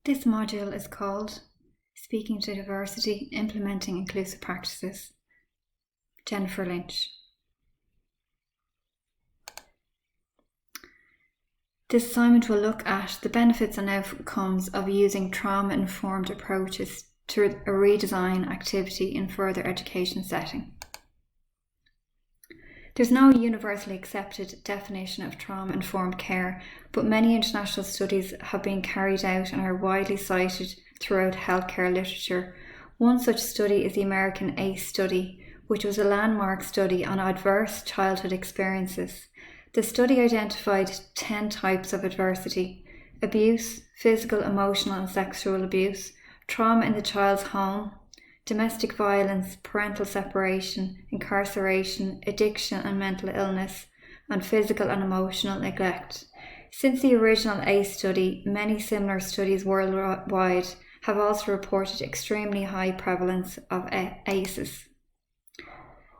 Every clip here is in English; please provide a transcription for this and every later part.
This module is called Speaking to Diversity, Implementing Inclusive Practices. Jennifer Lynch. This assignment will look at the benefits and outcomes of using trauma-informed approaches to a redesign activity in further education setting. There's no universally accepted definition of trauma-informed care, but many international studies have been carried out and are widely cited throughout healthcare literature. One such study is the American ACE study, which was a landmark study on adverse childhood experiences. The study identified 10 types of adversity: abuse, physical, emotional and sexual abuse, trauma in the child's home, domestic violence, parental separation, incarceration, addiction and mental illness, and physical and emotional neglect. Since the original ACE study, many similar studies worldwide have also reported extremely high prevalence of ACEs.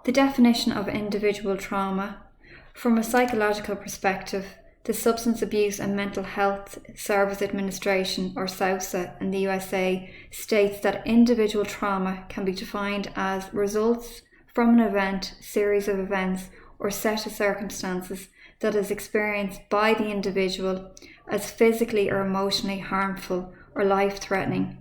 The definition of individual trauma. From a psychological perspective, the Substance Abuse and Mental Health Service Administration, or SAUSA in the USA, states that individual trauma can be defined as results from an event, series of events, or set of circumstances that is experienced by the individual as physically or emotionally harmful or life-threatening,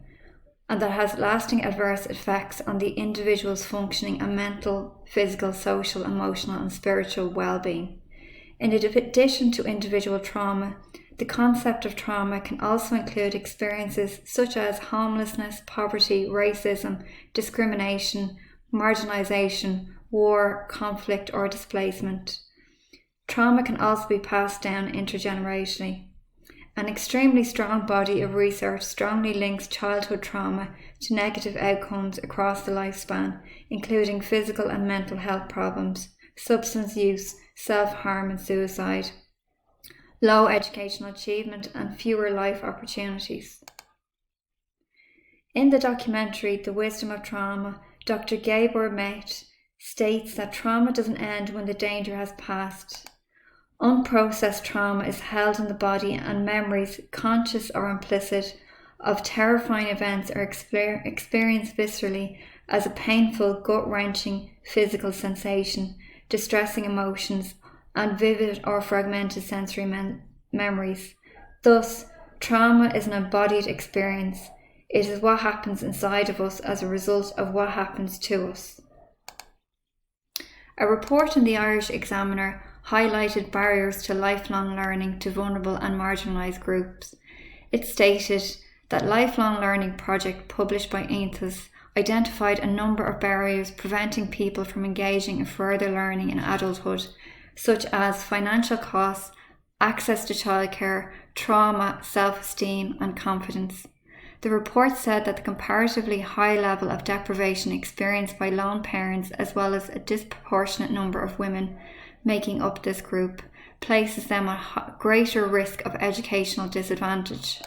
and that has lasting adverse effects on the individual's functioning and mental, physical, social, emotional, and spiritual well-being. In addition to individual trauma, the concept of trauma can also include experiences such as homelessness, poverty, racism, discrimination, marginalization, war, conflict, or displacement. Trauma can also be passed down intergenerationally. An extremely strong body of research strongly links childhood trauma to negative outcomes across the lifespan, including physical and mental health problems, substance use, self-harm and suicide, low educational achievement, and fewer life opportunities. In the documentary The Wisdom of Trauma, Dr. Gabor Mate states that trauma doesn't end when the danger has passed. Unprocessed trauma is held in the body, and memories, conscious or implicit, of terrifying events are experienced viscerally as a painful, gut-wrenching physical sensation, distressing emotions, and vivid or fragmented sensory memories. Thus, trauma is an embodied experience. It is what happens inside of us as a result of what happens to us. A report in the Irish Examiner highlighted barriers to lifelong learning to vulnerable and marginalised groups. It stated that Lifelong Learning Project, published by AINTHUS, identified a number of barriers preventing people from engaging in further learning in adulthood, such as financial costs, access to childcare, trauma, self-esteem and confidence. The report said that the comparatively high level of deprivation experienced by lone parents, as well as a disproportionate number of women making up this group, places them at greater risk of educational disadvantage.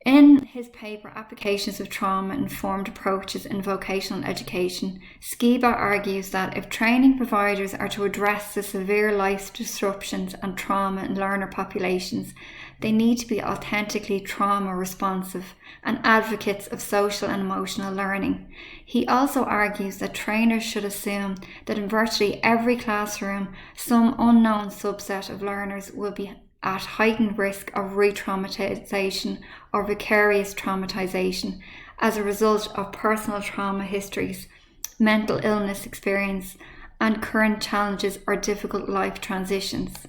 In his paper, Applications of Trauma-Informed Approaches in Vocational Education, Skiba argues that if training providers are to address the severe life disruptions and trauma in learner populations, they need to be authentically trauma responsive and advocates of social and emotional learning. He also argues that trainers should assume that in virtually every classroom, some unknown subset of learners will be at heightened risk of re-traumatization or vicarious traumatization as a result of personal trauma histories, mental illness experience, and current challenges or difficult life transitions.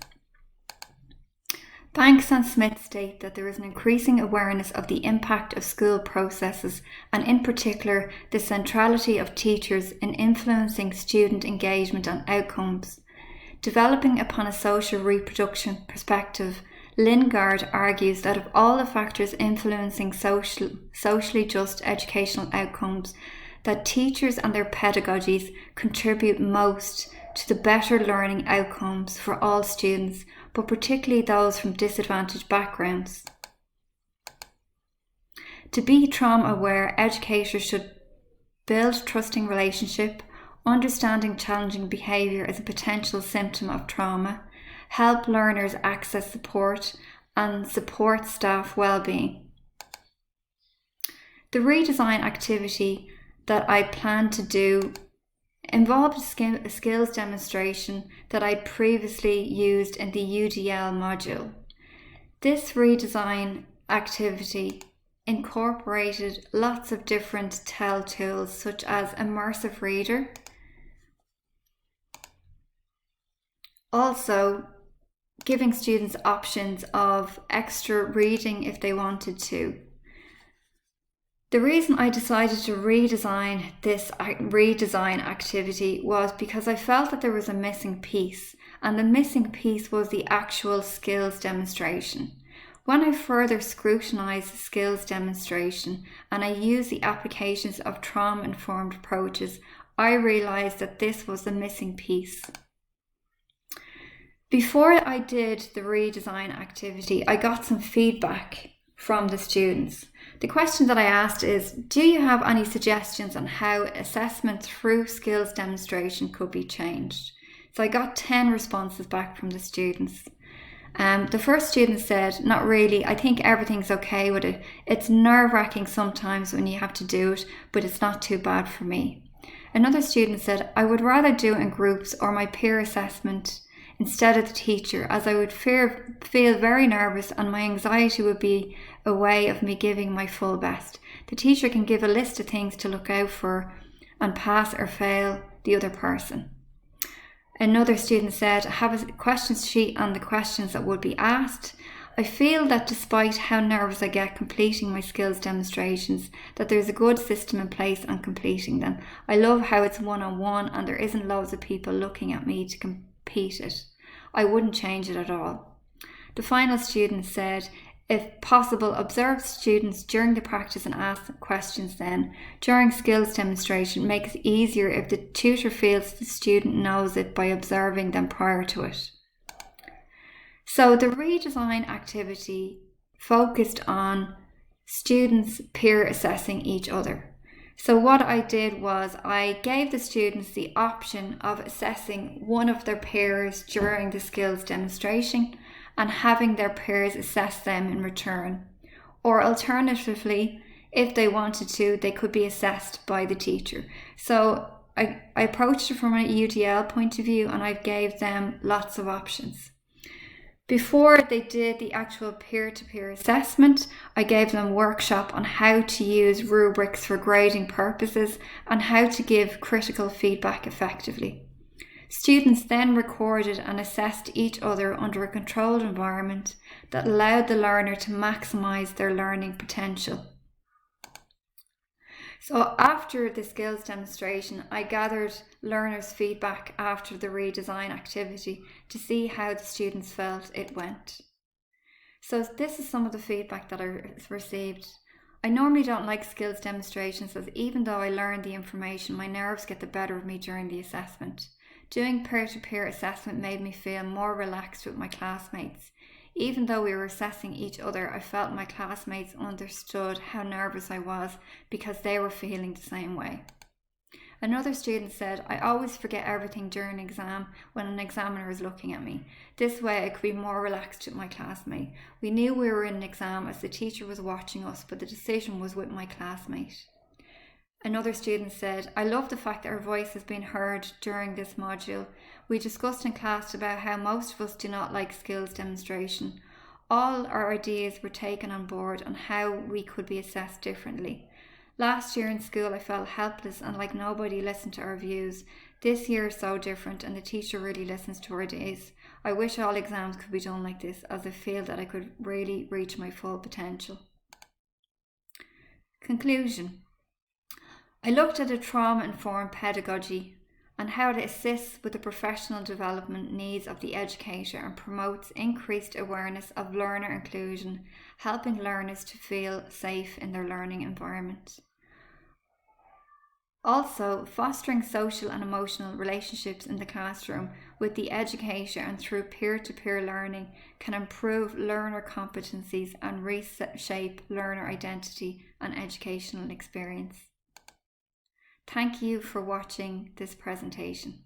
Banks and Smith state that there is an increasing awareness of the impact of school processes, and in particular the centrality of teachers in influencing student engagement and outcomes. Developing upon a social reproduction perspective, Lingard argues that of all the factors influencing socially just educational outcomes, that teachers and their pedagogies contribute most to the better learning outcomes for all students, but particularly those from disadvantaged backgrounds. To be trauma-aware, educators should build trusting relationship, understanding challenging behaviour as a potential symptom of trauma, help learners access support, and support staff well-being. The redesign activity that I plan to do involved a skills demonstration that I previously used in the UDL module. This redesign activity incorporated lots of different TEL tools such as Immersive Reader, also giving students options of extra reading if they wanted to. The reason I decided to redesign this redesign activity was because I felt that there was a missing piece, and the missing piece was the actual skills demonstration. When I further scrutinised the skills demonstration and I used the applications of trauma-informed approaches, I realised that this was the missing piece. Before I did the redesign activity, I got some feedback from the students. The question that I asked is, do you have any suggestions on how assessment through skills demonstration could be changed? So I got 10 responses back from the students. The first student said, not really, I think everything's okay with it. It's nerve-wracking sometimes when you have to do it, but it's not too bad for me. Another student said, I would rather do it in groups or my peer assessment instead of the teacher, as I would feel very nervous and my anxiety would be a way of me giving my full best. The teacher can give a list of things to look out for and pass or fail the other person. Another student said, I have a questions sheet and the questions that would be asked. I feel that despite how nervous I get completing my skills demonstrations, that there's a good system in place on completing them. I love how it's one-on-one and there isn't loads of people looking at me to compete it. I wouldn't change it at all. The final student said, if possible, observe students during the practice and ask them questions then. During skills demonstration, make it easier if the tutor feels the student knows it by observing them prior to it. So the redesign activity focused on students peer assessing each other. So what I did was I gave the students the option of assessing one of their peers during the skills demonstration and having their peers assess them in return. Or alternatively, if they wanted to, they could be assessed by the teacher. So I approached it from a UDL point of view and I gave them lots of options. Before they did the actual peer-to-peer assessment, I gave them a workshop on how to use rubrics for grading purposes and how to give critical feedback effectively. Students then recorded and assessed each other under a controlled environment that allowed the learner to maximise their learning potential. So after the skills demonstration, I gathered learners' feedback after the redesign activity to see how the students felt it went. So this is some of the feedback that I received. I normally don't like skills demonstrations, as even though I learn the information, my nerves get the better of me during the assessment. Doing peer-to-peer assessment made me feel more relaxed with my classmates. Even though we were assessing each other, I felt my classmates understood how nervous I was because they were feeling the same way. Another student said, I always forget everything during an exam when an examiner is looking at me. This way I could be more relaxed with my classmate. We knew we were in an exam as the teacher was watching us, but the decision was with my classmate. Another student said, I love the fact that our voice has been heard during this module. We discussed in class about how most of us do not like skills demonstration. All our ideas were taken on board on how we could be assessed differently. Last year in school I felt helpless and like nobody listened to our views. This year is so different and the teacher really listens to our days. I wish all exams could be done like this, as I feel that I could really reach my full potential. Conclusion. I looked at a trauma-informed pedagogy and how it assists with the professional development needs of the educator and promotes increased awareness of learner inclusion, helping learners to feel safe in their learning environment. Also, fostering social and emotional relationships in the classroom with the educator and through peer-to-peer learning can improve learner competencies and reshape learner identity and educational experience. Thank you for watching this presentation.